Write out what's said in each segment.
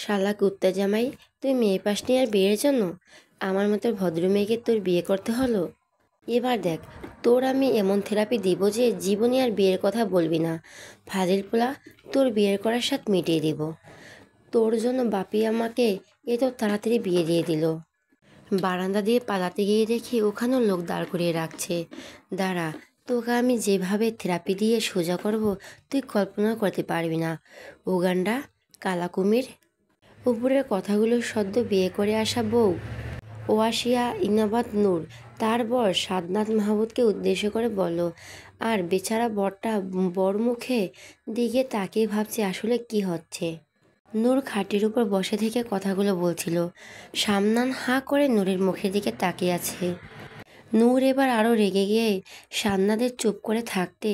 শালা কুত্তা জামাই, তুই মেয়ে পাসনি আর বিয়ের জন্য আমার মতো ভদ্র মেয়েকে তোর বিয়ে করতে হলো। এবার দেখ, তোর আমি এমন থেরাপি দিব যে জীবনে আর বিয়ের কথা বলবি না। ফাজিল পোলা, তোর বিয়ের করার স্বাদ মিটিয়ে দিব। তোর জন্য বাপি আমাকে এত তাড়াতাড়ি বিয়ে দিয়ে দিল। বারান্দা দিয়ে পালাতে গিয়ে দেখি ওখানেও লোক দাঁড় করিয়ে রাখছে। দাঁড়া, তোকে আমি যেভাবে থেরাপি দিয়ে সোজা করব তুই কল্পনাও করতে পারবি না। উগান্ডা, কালা কুমির। উপরের কথাগুলো সদ্য বিয়ে করে আসা বউ ওয়াসিয়া ইনাবাত নূর তার বর সাদনাত মাহমুদকে উদ্দেশ্য করে বলল। আর বেচারা বরটা বড় মুখে দিকে তাকিয়ে ভাবছে আসলে কি হচ্ছে। নূর খাটের উপর বসে থেকে কথাগুলো বলছিল। সামনান হাঁ করে নূরের মুখের দিকে তাকিয়ে আছে। নূর এবার আরও রেগে গিয়ে সান্নাদের চুপ করে থাকতে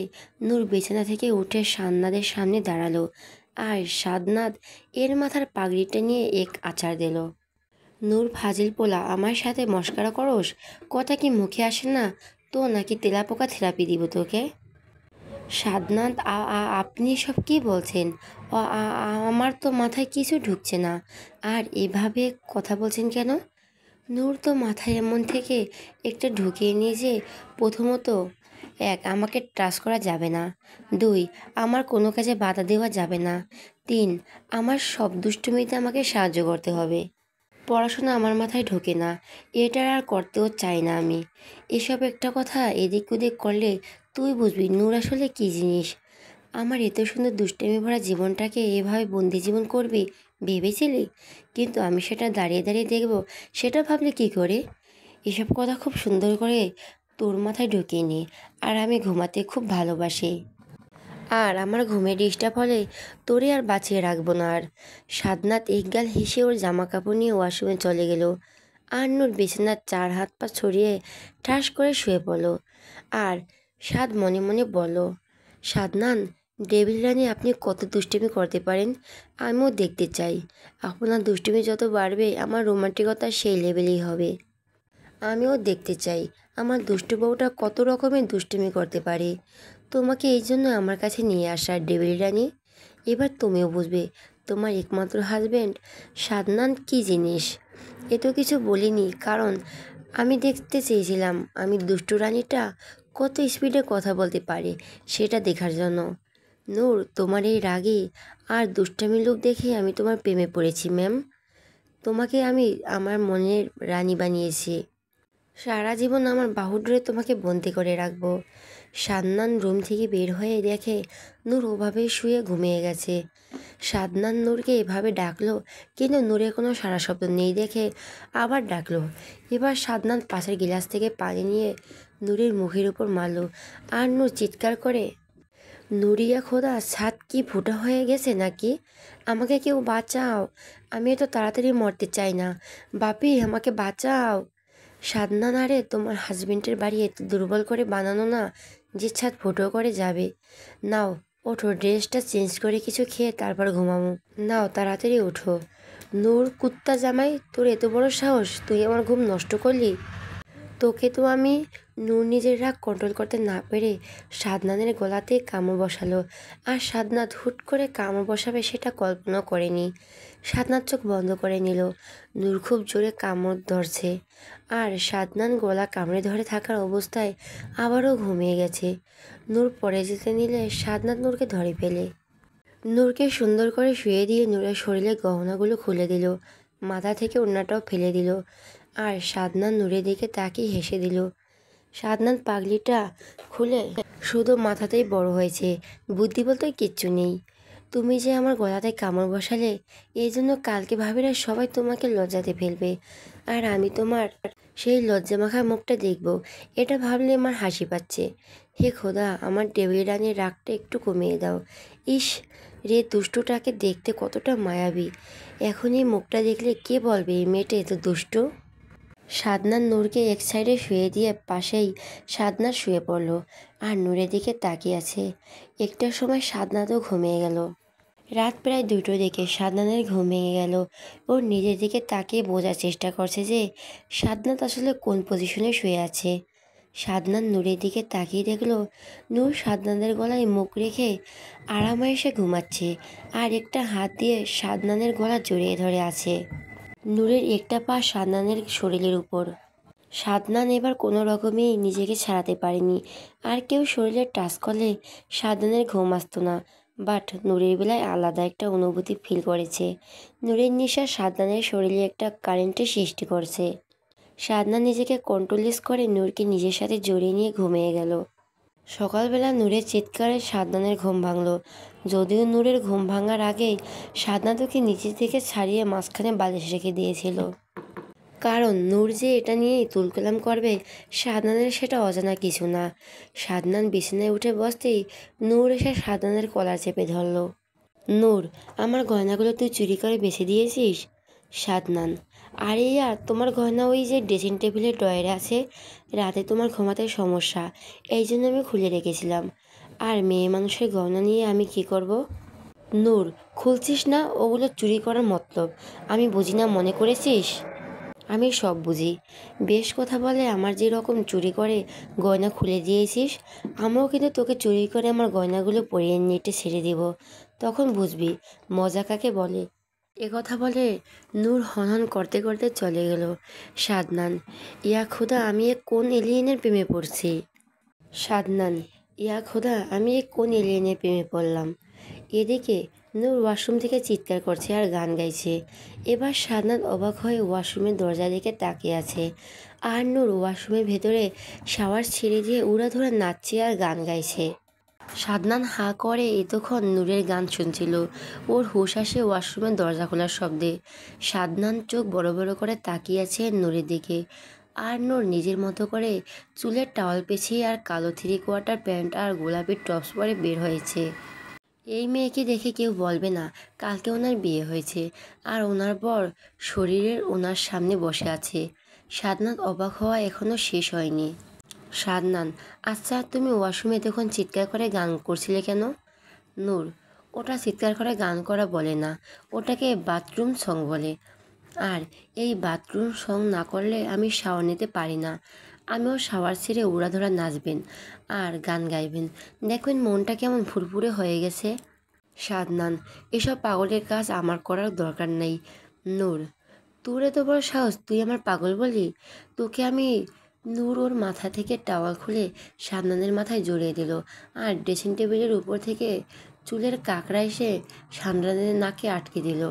নূর বিছানা থেকে উঠে সান্নাদের সামনে দাঁড়ালো। আর সাদনাত এর মাথার পাগড়িটা নিয়ে এক আছাড় দিল। নূর, ফাজিল পোলা, আমার সাথে মস্করা করস? কথা কি মুখে আসে না তো নাকি তেলাপোকা থেরাপি দিব তোকে? সাদনাত, আপনি সব কি বলছেন? আমার তো মাথায় কিছু ঢুকছে না। আর এভাবে কথা বলছেন কেন? নূর তো মাথায় এমন থেকে একটা ঢুকিয়ে নিয়ে যে প্রথমত, এক, আমাকে ট্রাস্ট করা যাবে না। দুই, আমার কোনো কাজে বাধা দেওয়া যাবে না। তিন, আমার সব দুষ্টুমিতে আমাকে সাহায্য করতে হবে। পড়াশোনা আমার মাথায় ঢোকে না, এটার আর করতেও চাই না আমি। এসব একটা কথা এদিক ওদিক করলে তুই বুঝবি নূর আসলে কী জিনিস। আমার এত সুন্দর দুষ্টামি ভরা জীবনটাকে এভাবে বন্দি জীবন করবি ভেবেছিলি? কিন্তু আমি সেটা দাঁড়িয়ে দাঁড়িয়ে দেখব, সেটা ভাবলে কি করে? এসব কথা খুব সুন্দর করে তোর মাথায় ঢুকিয়ে নি। আর আমি ঘুমাতে খুব ভালোবাসি। আর আমার ঘুমের ডিস্টার্ব হলে তোরে আর বাঁচিয়ে রাখবো না আর। সাদনাত একগাল হেসে ওর জামা কাপড় নিয়ে ওয়াশরুমে চলে গেল। আর নূর বিছানার চার হাত পা ছড়িয়ে ঠাস করে শুয়ে পড়ল। আর সাদ মনে মনে বলল, সাদনান, ডেভিল রানী আপনি কত দুষ্টুমি করতে পারেন আমিও দেখতে চাই। আপনার দুষ্টুমি যত বাড়বে আমার রোমান্টিকতা সেই লেভেলেই হবে। আমিও দেখতে চাই আমার দুষ্টু বউটা কত রকমের দুষ্টুমি করতে পারে। তোমাকে এই জন্য আমার কাছে নিয়ে আসা ডেভিল রানী। এবার তুমিও বুঝবে তোমার একমাত্র হাজব্যান্ড সাদনান কী জিনিস। এ তো কিছু বলিনি, কারণ আমি দেখতে চেয়েছিলাম আমি দুষ্টু রানীটা কত স্পিডে কথা বলতে পারে সেটা দেখার জন্য। নূর, তোমার এই রাগে আর দুষ্টামি লোক দেখে আমি তোমার প্রেমে পড়েছি ম্যাম। তোমাকে আমি আমার মনের রানী বানিয়েছি। সারা জীবন আমার বাহু ধরে তোমাকে বন্দি করে রাখবো। সাদনান রুম থেকে বের হয়ে দেখে নূর ওভাবেই শুয়ে ঘুমিয়ে গেছে। সাদনান নূরকে এভাবে ডাকলো, কিন্তু নূরের কোনো সাড়া শব্দ নেই দেখে আবার ডাকলো। এবার সাদনান পাশের গিলাস থেকে পানি নিয়ে নূরের মুখের উপর মারল। আর নূর চিৎকার করে, নুরিয়া খোদা, ছাদ কি ফুটা হয়ে গেছে নাকি? আমাকে কেউ বাঁচাও, আমি এত তাড়াতাড়ি মরতে চাই না। বাপি, আমাকে বাঁচাও। সাদনান, আরে তোমার হাজবেন্ডের বাড়ি এত দুর্বল করে বানানো না যে ছাদ ফুটো করে যাবে। নাও ওঠো, ড্রেসটা চেঞ্জ করে কিছু খেয়ে তারপর ঘুমাবো। নাও তাড়াতাড়ি ওঠো। নূর, কুত্তা জামাই, তোর এত বড় সাহস, তুই আমার ঘুম নষ্ট করলি। তোকে তো আমি। নূর নিজের রাগ কন্ট্রোল করতে না পেরে সাদনানের গলাতে কামড় বসালো। আর সাদনাত হুট করে কামড় বসাবে সেটা কল্পনা করেনি। সাদনাত চোখ বন্ধ করে নিল। নূর খুব জোরে কামড় ধরছে। আর সাদনান গলা কামড়ে ধরে থাকার অবস্থায় আবারও ঘুমিয়ে গেছে। নূর পড়ে যেতে নিলে সাদনাত নূরকে ধরে ফেলে। নূরকে সুন্দর করে শুয়ে দিয়ে নূরের শরীরের গহনাগুলো খুলে দিল, মাথা থেকে ওড়নাটাও ফেলে দিল। আর সাদনান নূরের দিকে তাকিয়ে হেসে দিল। সাদনান পাগলিটা খুলে শুধু মাথাতেই বড় হয়েছে, বুদ্ধি বলতে কিচ্ছু নেই। তুমি যে আমার গলাতে কামড় বসালে, এই জন্য কালকে ভাবিরা সবাই তোমাকে লজ্জাতে ফেলবে। আর আমি তোমার সেই লজ্জামাখা মুখটা দেখব, এটা ভাবলে আমার হাসি পাচ্ছে। হে খোদা, আমার ডেভিল রানীর রাগটা একটু কমিয়ে দাও। ইস রে, দুষ্টুটাকে দেখতে কতটা মায়াবী। এখন এই মুখটা দেখলে কে বলবে এই মেয়েটা এত দুষ্টু। সাদনান নূরকে এক সাইডে শুয়ে দিয়ে পাশেই সাদনাত শুয়ে পড়ল আর নূরের দিকে তাকিয়ে আছে। একটার সময় সাদনাতও ঘুমিয়ে গেল। রাত প্রায় 2টোর দিকে সাদনানের ঘুম ভেঙে গেল। ওর নিজের দিকে তাকিয়ে বোঝার চেষ্টা করছে যে সাদনাত আসলে কোন পজিশনে শুয়ে আছে। সাদনান নূরের দিকে তাকিয়ে দেখলো নূর সাদনানের গলায় মুখ রেখে আরামায়েশে ঘুমাচ্ছে, আর একটা হাত দিয়ে সাদনানের গলা জড়িয়ে ধরে আছে। নূরের একটা পা সাদনানের শরীরের উপর। সাদনান এবার কোনো রকমেই নিজেকে ছাড়াতে পারেনি। আর কেউ শরীরে টাচ করলে সাদনানের ঘুম আসতো না, বাট নূরের বেলায় আলাদা একটা অনুভূতি ফিল করেছে। নূরের নিঃশ্বাস সাদনানের শরীরে একটা কারেন্টের সৃষ্টি করছে। সাদনান নিজেকে কন্ট্রোলেস করে নূরকে নিজের সাথে জড়িয়ে নিয়ে ঘুমিয়ে গেল। সকালবেলা নূরের চিৎকারে সাদনানের ঘুম ভাঙল। যদিও নূরের ঘুম ভাঙার আগেই সাদনান তোকে নিচে থেকে ছাড়িয়ে মাঝখানে বালিশ রেখে দিয়েছিল, কারণ নূর যে এটা নিয়েই তুলকালাম করবে সাদনানের সেটা অজানা কিছু না। সাদনান বিছানায় উঠে বসতেই নূর এসে সাদনানের কলার চেপে ধরল। নূর, আমার গয়নাগুলো তুই চুরি করে বেছে দিয়েছিস? সাদনান: আরে ইয়ার, তোমার গয়না ওই যে ড্রেসিং টেবিলের ড্রয়ারে আছে। রাতে তোমার ঘুমাতে সমস্যা, এই জন্য আমি খুলে রেখেছিলাম। আর মেয়ে মানুষের গয়না নিয়ে আমি কি করব? নূর: খুলছিস না? ওগুলো চুরি করার মতলব আমি বুঝি না মনে করেছিস? আমি সব বুঝি। বেশ কথা বলে আমার যে রকম চুরি করে গয়না খুলে দিয়েছিস, আমিও কিন্তু তোকে চুরি করে আমার গয়নাগুলো পরিয়ে নিতে ছেড়ে দিব, তখন বুঝবি মজা কাকে বলে। কথা বলে নূর হনহন করতে করতে চলে গেল। সাদনান: ইয়া খুদা, আমি এ কোন এলিয়েনের প্রেমে পড়ছি? সাদনান: ইয়া খোদা, আমি এ কোন এলিয়েনের প্রেমে পড়লাম? এদিকে নূর ওয়াশরুম থেকে চিৎকার করছে আর গান গাইছে। এবার সাদনান অবাক হয়ে ওয়াশরুমের দরজা দিকে তাকিয়ে আছে, আর নূর ওয়াশরুমের ভেতরে শাওয়ার ছেড়ে দিয়ে উড়াধুরা নাচছে আর গান গাইছে। সাদনান হাঁ করে এতক্ষণ নূরের গান শুনছিল। ওর হুঁশ আসে ওয়াশরুমের দরজা খোলার শব্দে। সাদনান চোখ বড় বড় করে তাকিয়ে আছে নূরের দিকে, আর নূর নিজের মতো করে চুলের টাওয়াল পেঁচিয়ে আর কালো 3/4 প্যান্ট আর গোলাপি টপস পরে বের হয়েছে। এই মেয়েকে দেখে কেউ বলবে না কালকে ওনার বিয়ে হয়েছে, আর ওনার বর শরীরের ওনার সামনে বসে আছে। সাদনান অবাক হওয়া এখনও শেষ হয়নি। সাদনান: আচ্ছা, তুমি ওয়াশরুমে তখন চিৎকার করে গান করছিলে কেন? নূর: ওটা চিৎকার করে গান করা বলে না, ওটাকে বাথরুম সং বলে। আর এই বাথরুম সং না করলে আমি শাওয়ার নিতে পারি না। আমিও শাওয়ার ছেড়ে উড়াধরা নাচবেন আর গান গাইবেন, দেখবেন মনটা কেমন ফুরফুরে হয়ে গেছে। সাদনান: এসব পাগলের কাজ আমার করার দরকার নেই। নূর: তোর এত বড় সাহস, তুই আমার পাগল বলি? তোকে আমি। নূর ওর মাথা থেকে টাওয়াল খুলে সাদনানের মাথায় জড়িয়ে দিল, আর ড্রেসিং টেবিলের উপর থেকে চুলের কাঁকড়া এসে সাদনানের নাকে আটকে দিল।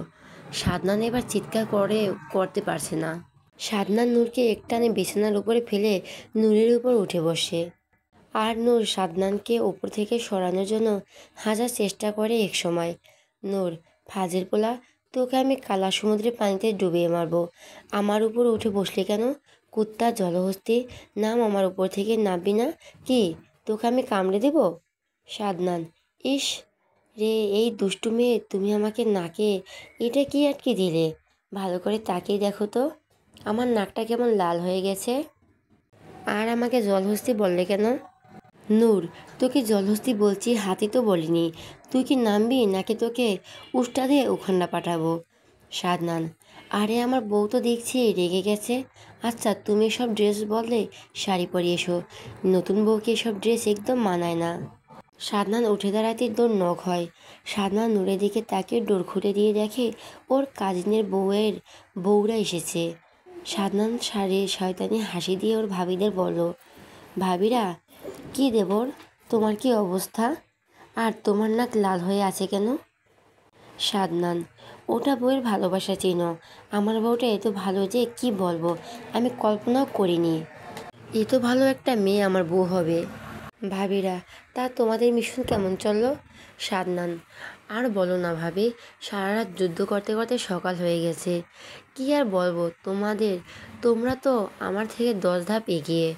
সাদনান এবার চিৎকার করতে পারছে না। সাদনান নূরকে একটানে বিছানার উপরে ফেলে নূরের উপর উঠে বসে, আর নূর সাদনানকে উপর থেকে সরানোর জন্য হাজার চেষ্টা করে এক সময়। নূর: ফাজিল পোলা, তোকে আমি কালা সমুদ্রের পানিতে ডুবিয়ে মারবো। আমার উপর উঠে বসলি কেন? কুত্তা জলহস্তি, নাম, আমার উপর থেকে নামবি না কি? তোকে আমি কামড়ে দেব? সাদনান: ইস রে, এই দুষ্টু মেয়ে, তুমি আমাকে নাকে এটা কি আটকে দিলে? ভালো করে তাকিয়ে দেখো তো, আমার নাকটা কেমন লাল হয়ে গেছে। আর আমাকে জলহস্তি বললে কেন? নূর: তোকে জলহস্তি বলছি, হাতি তো বলিনি। তুই কি নামবি নাকি তোকে উষ্টা দিয়ে ওখানটা পাঠাবো? সাদনান: আরে আমার বউ তো দেখছি রেগে গেছে। আচ্ছা, তুমি সব ড্রেস বদলে শাড়ি পরে এসো, নতুন বউকে এসব ড্রেস একদম মানায় না। সাদনান উঠে দাঁড়াতে দৌড় নখ হয়। সাদনান নূরের দিকে তাকিয়ে ডোর খুলে দিয়ে দেখে ওর কাজিনের বউরা এসেছে। সাদনান শয়তানি হাসি দিয়ে ওর ভাবিদের বলল: ভাবিরা, কি দেবর, তোমার কি অবস্থা? আর তোমার নাক লাল হয়ে আছে কেন? সাদনান: ওটা বউয়ের ভালোবাসা চিহ্ন। আমার বউটা এত ভালো যে কি বলবো, আমি কল্পনাও করিনি এত ভালো একটা মেয়ে আমার বউ হবে। ভাবিরা: তা তোমাদের মিশন কেমন চললো? সাদনান: আর বলো না ভাবি, সারা রাত যুদ্ধ করতে করতে সকাল হয়ে গেছে। কি আর বলবো তোমাদের, তোমরা তো আমার থেকে 10 ধাপ এগিয়ে।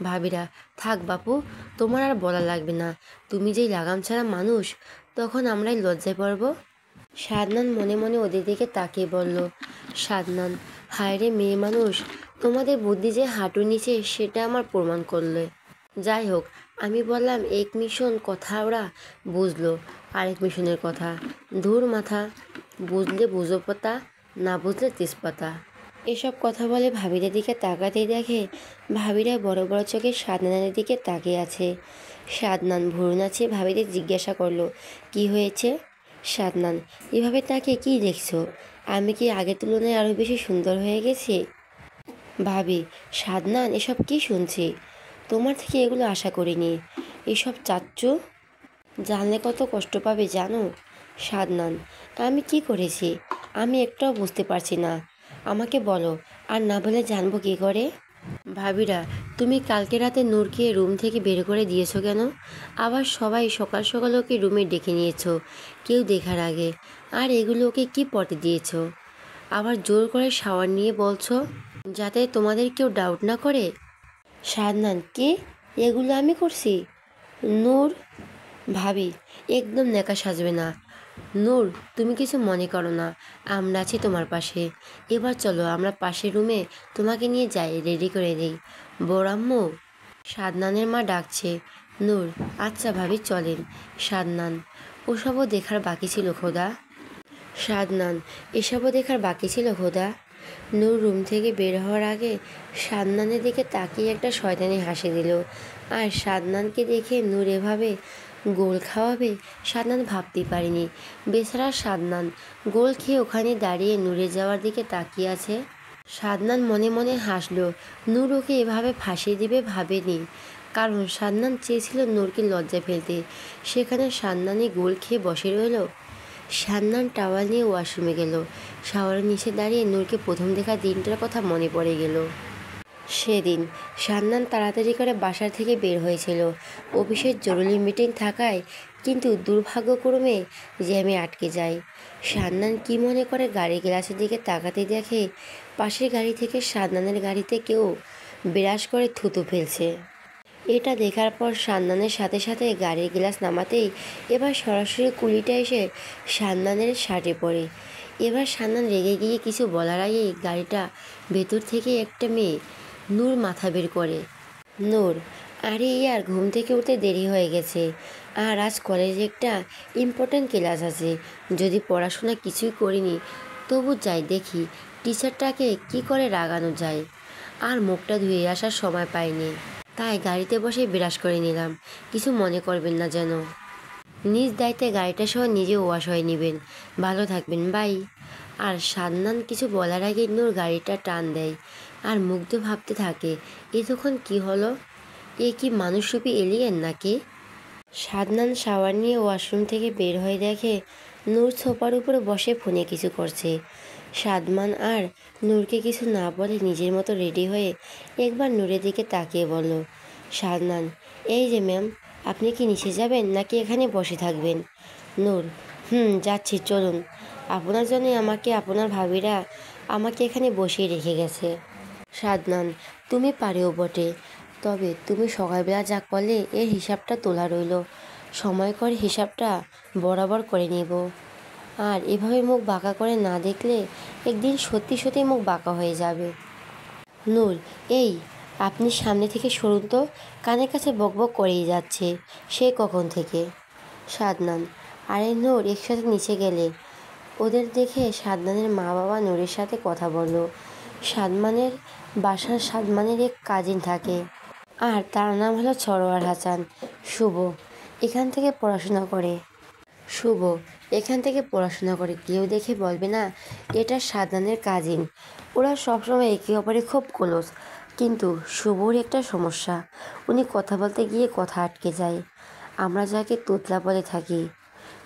ভাবিরা: থাক বাপু, তোমার আর বলা লাগবে না, তুমি যেই লাগাম ছাড়া মানুষ, তখন আমরাই লজ্জায় পড়ব। সাদনান মনে মনে ওদের দিকে তাকিয়ে বলল। সাদনান: হায় রে মেয়ে মানুষ, তোমাদের বুদ্ধি যে হাঁটুর নিচে সেটা আমার প্রমাণ করলে। যাই হোক, আমি বললাম এক মিশন কথা, ওরা বুঝলো আরেক মিশনের কথা। ধুর মাথা, বুঝলে বুঝো পাতা, না বুঝলে তেজপাতা। এসব কথা বলে ভাবিদের দিকে তাকাতেই দেখে ভাবিরা বড় বড় চোখে সাদনানের দিকে তাকিয়ে আছে। সাদনান ভুরু নাচিয়ে ভাবিদের জিজ্ঞাসা করলো, কি হয়েছে? সাদনান, এভাবে তাকে কি দেখছো? আমি কি আগের তুলনায় আরও বেশি সুন্দর হয়ে গেছি? ভাবি, সাদনান এসব কি শুনছি? তোমার থেকে এগুলো আশা করিনি। এসব চাচ্চু জানলে কত কষ্ট পাবে জানো? সাদনান, আমি কি করেছি? আমি একটাও বুঝতে পারছি না। আমাকে বলো, আর না বলে জানবো কি করে? ভাবিরা, তুমি কালকে রাতে নূরকে রুম থেকে বের করে দিয়েছো কেন? আবার সবাই সকাল সকাল ওকে রুমে ডেকে নিয়েছো কেউ দেখার আগে। আর এগুলো ওকে কি পড়তে দিয়েছো? আবার জোর করে শাওয়ার নিয়ে বলছো যাতে তোমাদের কেউ ডাউট না করে। সাদনান, কি এগুলো আমি করছি? নূর, ভাবি, একদম নেকা সাজবে না। নূর, তুমি কিছু মনে করো না, আমরা আছি তোমার পাশে। এবার চলো আমরা পাশের রুমে তোমাকে নিয়ে যাই, রেডি করে দিই। বড়াম্মু, সাদনানের মা ডাকছে। নূর, আচ্ছা ভাবি চলেন। সাদনান, ওসবও দেখার বাকি ছিল খোদা। সাদনান, এসবও দেখার বাকি ছিল খোদা। নূর রুম থেকে বের হওয়ার আগে সাদনানের দিকে তাকিয়ে একটা শয়তানি হাসি দিল। আর সাদনানকে দেখে নূর এভাবে গোল খাওয়াবে সাদনান ভাবতেই পারেনি। বেচারা সাদনান গোল খেয়ে ওখানে দাঁড়িয়ে নূরে যাওয়ার দিকে তাকিয়ে আছে। সাদনান মনে মনে হাসলো। নূর ওকে এভাবে ফাঁসিয়ে দিবে ভাবেনি, কারণ সাদনান চেয়েছিল নূরকে লজ্জা ফেলতে। সেখানে সাদনানই গোল খেয়ে বসে রইল। সাদনান টাওয়াল নিয়ে ওয়াশরুমে গেল। শাওয়ারের নিচে দাঁড়িয়ে নূরকে প্রথম দেখা দিনটার কথা মনে পড়ে গেল। সেদিন সাদনান তাড়াতাড়ি করে বাসা থেকে বের হয়েছিল অফিসের জরুরি মিটিং থাকায়, কিন্তু দুর্ভাগ্যক্রমে জ্যামে আটকে যায়। সাদনান কি মনে করে গাড়ির গ্লাসের দিকে তাকাতে দেখে পাশের গাড়ি থেকে সাদনানের গাড়িতে কেউ বিরাস করে থুতু ফেলছে। এটা দেখার পর সাদনানের সাথে সাথে গাড়ির গ্লাস নামাতেই এবার সরাসরি কুলিটা এসে সাদনানের শার্টে পড়ে। এবার সাদনান রেগে গিয়ে কিছু বলার আগেই গাড়িটা ভেতর থেকে একটা মেয়ে নূর মাথা বের করে। নূর, আরে ইয়ার, ঘুম থেকে উঠতে দেরি হয়ে গেছে, আর আজ কলেজে একটা ইম্পর্ট্যান্ট ক্লাস আছে। যদি পড়াশোনা কিছুই করিনি, তবু যাই দেখি টিচারটাকে কি করে রাগানো যায়। আর মুখটা ধুয়ে আসার সময় পাইনি, তাই গাড়িতে বসে বিরাস করে নিলাম। কিছু মনে করবেন না যেন। নিজ দায়িত্বে গাড়িটা সহ নিজে ওয়াশ হয়ে নেবেন। ভালো থাকবেন, বাই। আর সাদনান কিছু বলার আগে নূর গাড়িটা টান দেয় আর মুগ্ধ ভাবতে থাকে, এতক্ষণ কি হলো? এ কি মানুষরূপী এলিয়েন নাকি? সাদনান শাওয়ার নিয়ে ওয়াশরুম থেকে বের হয়ে দেখে নূর সোফার উপরে বসে ফোনে কিছু করছে। সাদমান আর নূরকে কিছু না বলে নিজের মতো রেডি হয়ে একবার নূরের দিকে তাকিয়ে বলল, সাদনান, এই যে ম্যাম, আপনি কি নিচে যাবেন নাকি এখানে বসে থাকবেন? নূর, যাচ্ছি, চলুন। আপনার জন্যই আমাকে আপনার ভাবিরা আমাকে এখানে বসিয়ে রেখে গেছে। সাদনান, তুমি পারেও বটে, তবে তুমি সকালবেলা যা করলে এর হিসাবটা তোলা রইল। সময় করে হিসাবটা বরাবর করে নেব। আর এভাবে মুখ বাঁকা করে না দেখলে একদিন সত্যি সত্যি মুখ বাঁকা হয়ে যাবে। নূর, এই, আপনি সামনে থেকে সরুন তো, কানের কাছে বকবক করেই যাচ্ছে সে কখন থেকে। সাদনান, আরে নূর, একসাথে নিচে গেলে। ওদের দেখে সাদনানের মা বাবা নূরের সাথে কথা বলল। সাদমানের বাসার সাদমানের এক কাজিন থাকে, আর তার নাম হলো সরোয়ার হাসান। শুভ এখান থেকে পড়াশোনা করে। শুভ এখান থেকে পড়াশোনা করে কেউ দেখে বলবে না এটা সাদনানের কাজিন। ওরা সবসময় একে অপরে খুব ক্লোজ, কিন্তু শুভর একটা সমস্যা, উনি কথা বলতে গিয়ে কথা আটকে যায়। আমরা যাকে তোতলা বলে থাকি।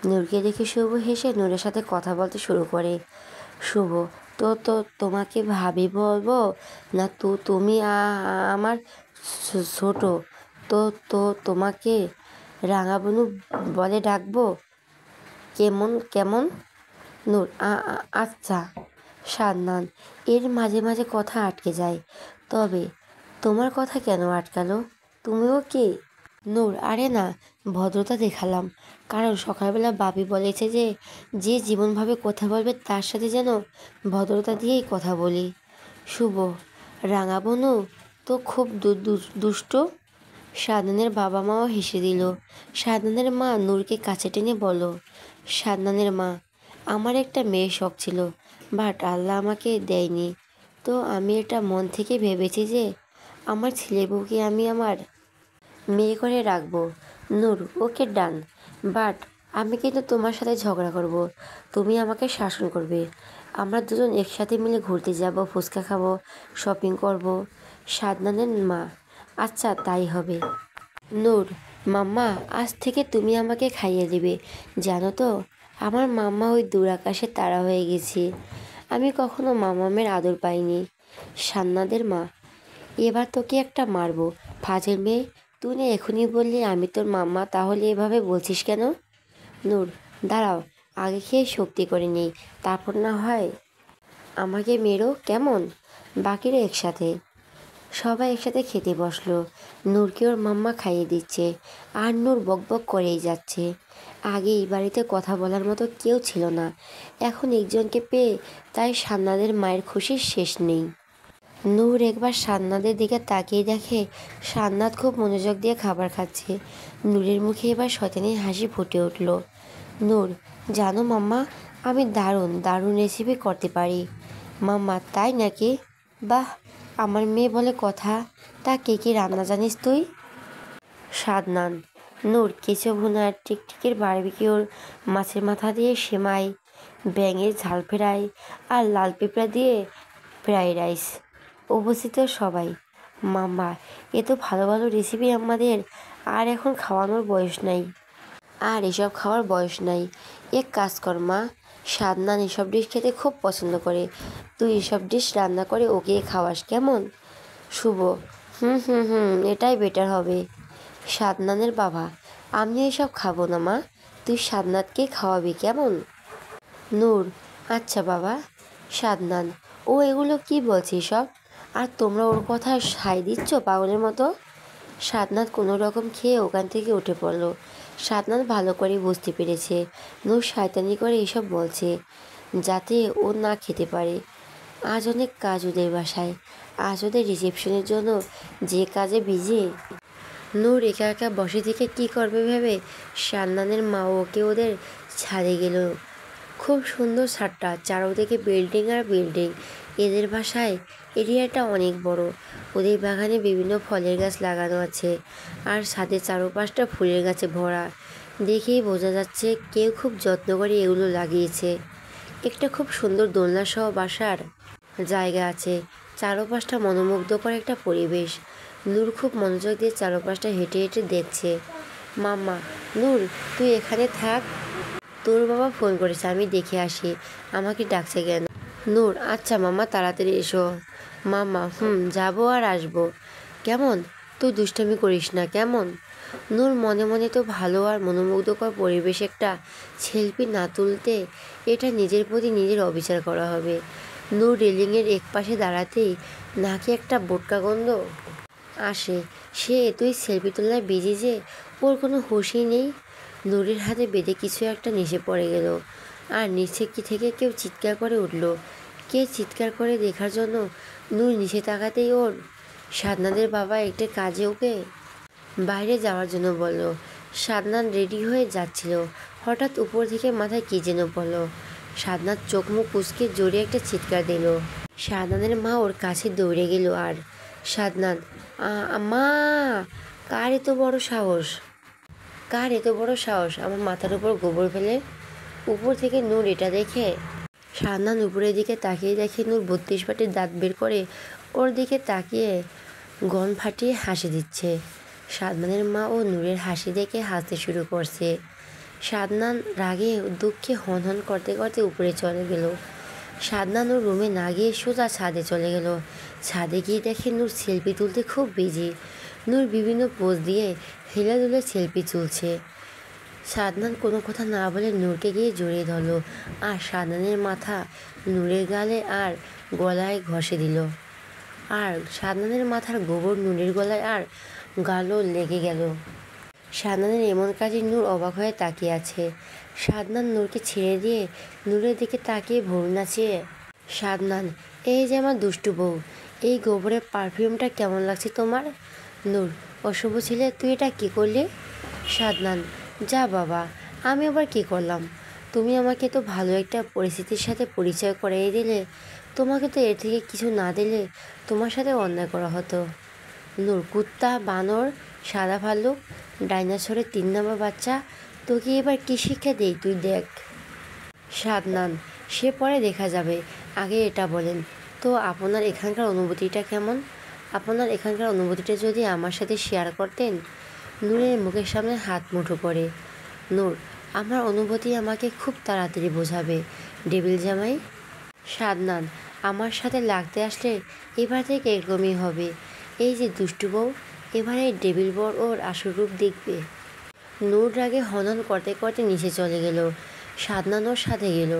নূরকে দেখে শুভ হেসে নূরের সাথে কথা বলতে শুরু করে। শুভ, তো তো তোমাকে ভাবি বলবো না তো তুমি আমার ছোট? তো তো তোমাকে রাঙাবনু বলে ডাকবো? কেমন কেমন? নূর, আচ্ছা। সাদনান, এর মাঝে মাঝে কথা আটকে যায়। তবে তোমার কথা কেন আটকালো? তুমিও কি? নূর, আরে না, ভদ্রতা দেখালাম। কারণ সকালবেলা বাপি বলেছে যে যে জীবনভাবে কথা বলবে তার সাথে যেন ভদ্রতা দিয়েই কথা বলি। শুভ, রাঙাবনু তো খুব দুষ্ট। সাদনানের বাবা মাও হেসে দিল। সাদনানের মা নূরকে কাছে টেনে বলল, সাদনানের মা, আমার একটা মেয়ের শখ ছিল, বাট আল্লাহ আমাকে দেয়নি। তো আমি এটা মন থেকে ভেবেছি যে আমার ছেলে বউকে আমি আমার মেয়ে করে রাখবো। নূর, ওকে ডান। বাট আমি কিন্তু তোমার সাথে ঝগড়া করব, তুমি আমাকে শাসন করবে। আমরা দুজন একসাথে মিলে ঘুরতে যাব, ফুচকা খাবো, শপিং করব। সাদনানের মা: আচ্ছা তাই হবে। নূর: মাম্মা, আজ থেকে তুমি আমাকে খাইয়ে দিবে। জানো তো, আমার মাম্মা ওই দূর আকাশে তারা হয়ে গেছে। আমি কখনো মামামের আদর পাইনি। সান্নাদের মা: এবার তোকে একটা মারবো, ফাজেল মেয়ে। তুই না এখনই বললি আমি তোর মাম্মা, তাহলে এভাবে বলছিস কেন? নূর: দাঁড়াও, আগে খেয়ে শক্তি করে নেই, তারপর না হয় আমাকে মেরো, কেমন? বাকিরা একসাথে। সবাই একসাথে খেতে বসলো। নূরকে ওর মাম্মা খাইয়ে দিচ্ছে, আর নূর বকবক করেই যাচ্ছে। আগে এই বাড়িতে কথা বলার মতো কেউ ছিল না, এখন একজনকে পেয়ে তাই সান্নাদের মায়ের খুশির শেষ নেই। নূর একবার সান্নাদের দিকে তাকিয়ে দেখে সান্নাত খুব মনোযোগ দিয়ে খাবার খাচ্ছে। নূরের মুখে এবার শয়তানি হাসি ফুটে উঠল। নূর: জানো মাম্মা, আমি দারুণ দারুণ রেসিপি করতে পারি। মাম্মা: তাই নাকি? বাহ, আমার মেয়ে বলে কথা। তা কে কী রান্না জানিস তুই? সাদনান: নূর কেঁচো ভুনা, টিকটিকির বারবিকিউর, মাছের মাথা দিয়ে সেমাই, ব্যাঙের ঝাল ফ্রাই, আর লাল পেঁপড়া দিয়ে ফ্রাইড রাইস। উপস্থিত সবাই: মাম্মা, এ তো ভালো ভালো রেসিপি আমাদের, আর এখন খাওয়ানোর বয়স নাই। আর এসব খাওয়ার বয়স নাই। এক কাজ কর মা, সাদনান এসব ডিশ খেতে খুব পছন্দ করে, তুই এসব ডিশ রান্না করে ওকে খাওয়াস, কেমন? শুভ: হুম হুম হুম, এটাই বেটার হবে। সাদনানের বাবা: আমি এসব খাবো না মা, তুই সাদনাতকে খাওয়াবি, কেমন? নূর: আচ্ছা বাবা। সাদনান: ও এগুলো কি বলছে সব, আর তোমরা ওর কথায় সায় দিচ্ছ পাগলের মতো? সাদনাথ কোনো রকম খেয়ে ওখান থেকে উঠে পড়ল। সাদনাথ ভালো করে বুঝতে পেরেছে নূর শয়তানি করে এসব বলছে যাতে ও না খেতে পারে। আজ অনেক কাজ ওদের বাসায়, আজ ওদের রিসেপশনের জন্য যে কাজে বিজি। নূর একা একা বসে থেকে কী করবে ভেবে সান্নানের মা ওকে ওদের ছাদে গেল। খুব সুন্দর ছাদটা, চারদিকে বিল্ডিং আর বিল্ডিং। এদের বাসায় এরিয়াটা অনেক বড়। ওদের বাগানে বিভিন্ন ফলের গাছ লাগানো আছে, আর ছাদের চারপাশটা ফুলের গাছে ভরা। দেখেই বোঝা যাচ্ছে কেউ খুব যত্ন করে এগুলো লাগিয়েছে। একটা খুব সুন্দর দোলনা সহ বাসার জায়গা আছে। চারপাশটা মনোমুগ্ধকর একটা পরিবেশ। নূর খুব মনোযোগ দিয়ে চারপাশটা হেঁটে হেঁটে দেখছে। মাম্মা: নূর, তুই এখানে থাক, তোর বাবা ফোন করেছে, আমি দেখে আসি, আমাকে ডাকছে কেন? নূর: আচ্ছা মাম্মা, তাড়াতাড়ি এসো। মাম্মা: যাবো আর আসবো, কেমন? তুই দুষ্টামি করিস না, কেমন? নূর মনে মনে তো ভালো আর মনোমুগ্ধকর পরিবেশ একটা সেলফি না তুলতে এটা নিজের প্রতি নিজের অবিচার করা হবে। নূর রেলিংয়ের এক পাশে দাঁড়াতেই নাকি একটা বোটকা গন্ধ আসে। সে এতই সেলফি তোলায় বিজি যে ওর কোনো হুঁশই নেই। নূরের হাতে বেঁধে কিছু একটা নিচে পড়ে গেল, আর নিচে কি থেকে কেউ চিৎকার করে উঠল। কে চিৎকার করে দেখার জন্য নূর নিচে তাকাতেই ওর সাদনাদের বাবা একটা কাজে ওকে বাইরে যাওয়ার জন্য বলল। সাদনাথ রেডি হয়ে যাচ্ছিল, হঠাৎ উপর থেকে মাথায় কী যেন পড়ল। সাদনাথ চোখ মুখ কুঁচকে জোরে একটা চিৎকার দিল। সাদনাথের মা ওর কাছে দৌড়ে গেল। আর সাদনাথ: মা, কার এত বড় সাহস, কার এত বড় সাহস আমার মাথার উপর গোবর ফেলে? উপর থেকে নূর এটা দেখে সাদনাথ উপরের দিকে তাকিয়ে দেখে নূর 32 পাটির দাঁত বের করে ওর দিকে তাকিয়ে গন ফাটিয়ে হাসি দিচ্ছে। সাদনানের মা ও নূরের হাসি দেখে হাসতে শুরু করছে। সাদনান রাগে দুঃখে হনহন করতে করতে উপরে চলে গেল। সাদনান ওর রুমে না গিয়ে সোজা ছাদে চলে গেল। ছাদে গিয়ে দেখে নূর সেলফি তুলতে খুব বিজি। নূর বিভিন্ন পোজ দিয়ে হেলে দুলে সেলফি তুলছে। সাদনান কোনো কথা না বলে নূরকে গিয়ে জড়িয়ে ধরল, আর সাদনানের মাথা নূরের গালে আর গলায় ঘষে দিল। আর সাদনানের মাথার গোবর নূরের গলায় আর গালও লেগে গেল। সাদনানের এমন কাজে নূর অবাক হয়ে তাকিয়ে আছে। সাদনান নূরকে ছেড়ে দিয়ে নূরের দিকে তাকিয়ে ভুরু নাচিয়ে: সাদনান, এই যে আমার দুষ্টু বউ, এই গোবরের পারফিউমটা কেমন লাগছে তোমার? নূর: অশুভ ছেলে, তুই এটা কী করলি? সাদনান: যা বাবা, আমি আবার কী করলাম? তুমি আমাকে তো ভালো একটা পরিস্থিতির সাথে পরিচয় করিয়ে দিলে। তোমাকে তো এর থেকে কিছু না দিলে তোমার সাথে অন্যায় করা হতো। নূর, কুত্তা, বানর, সাদা ভাল্লুক, ডাইনোসরের 3 নম্বর বাচ্চা, তোকে এবার কী শিক্ষা দেই তুই দেখ। সাদনান, সে পরে দেখা যাবে, আগে এটা বলেন তো আপনার এখানকার অনুভূতিটা কেমন? আপনার এখানকার অনুভূতিটা যদি আমার সাথে শেয়ার করতেন। নূরের মুখের সামনে হাত মুঠো করে। নূর, আমার অনুভূতি আমাকে খুব তাড়াতাড়ি বোঝাবে ডেভিল জামাই। সাদনান, আমার সাথে লাগতে আসলে এবার থেকে এরকমই হবে। এই যে দুষ্টু বউ, এবার এই ডেভিল বর ওর আসল রূপ দেখবে। নূর রাগে হনন করতে করতে নিচে চলে গেল। সাদনান ওর সাথে গেল।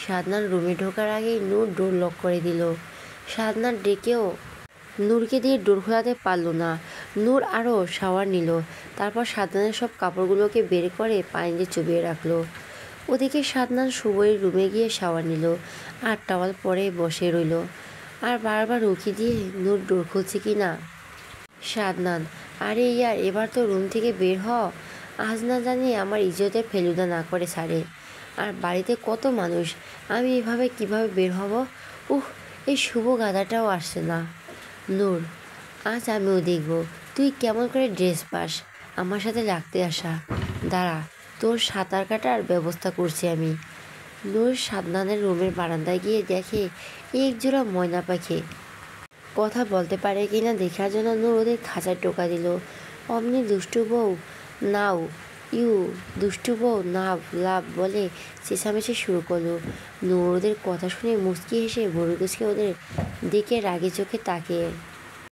সাদনান রুমে ঢোকার আগেই নূর ডোর লক করে দিল। সাদনান ডেকেও নূরকে দিয়ে ডোর খোলাতে পারল না। নূর আরও শাওয়ার নিল। তারপর সাদনানের সব কাপড়গুলোকে বের করে পানিতে চুবিয়ে রাখলো। ওদিকে সাদনান শুভর রুমে গিয়ে শাওয়ার নিল আর টাওয়াল পরে বসে রইল আর বারবার উকি দিয়ে নূর ডোর খুলছে কি না। সাদনান, আরে ইয়ার, এবার তো রুম থেকে বের হ। আজ না জানি আমার ইজ্জতের ফেলুদা না করে ছাড়ে। আর বাড়িতে কত মানুষ, আমি এভাবে কিভাবে বের হব? এই শুভ গাধাটাও আসছে না। নূর, আজ আমিও দেখব তুই কেমন করে ড্রেস পাস আমার সাথে লাগতে আসা। দাঁড়া, তোর সাঁতার কাটার ব্যবস্থা করছি আমি। নূর সাদনানের রুমের বারান্দায় গিয়ে দেখে এক জোড়া ময়না পাখি কথা বলতে পারে কিনা দেখার জন্য নূর ওদের খাঁচায় টোকা দিল। অমনি দুষ্টু বউ নাও ইউ দুষ্টু বউ নাভ লাভ বলে চেঁচামেচি শুরু করলো। নূর ওদের কথা শুনে মুচকি হেসে ভুরু কুচকে ওদের দিকে রাগে চোখে তাকিয়ে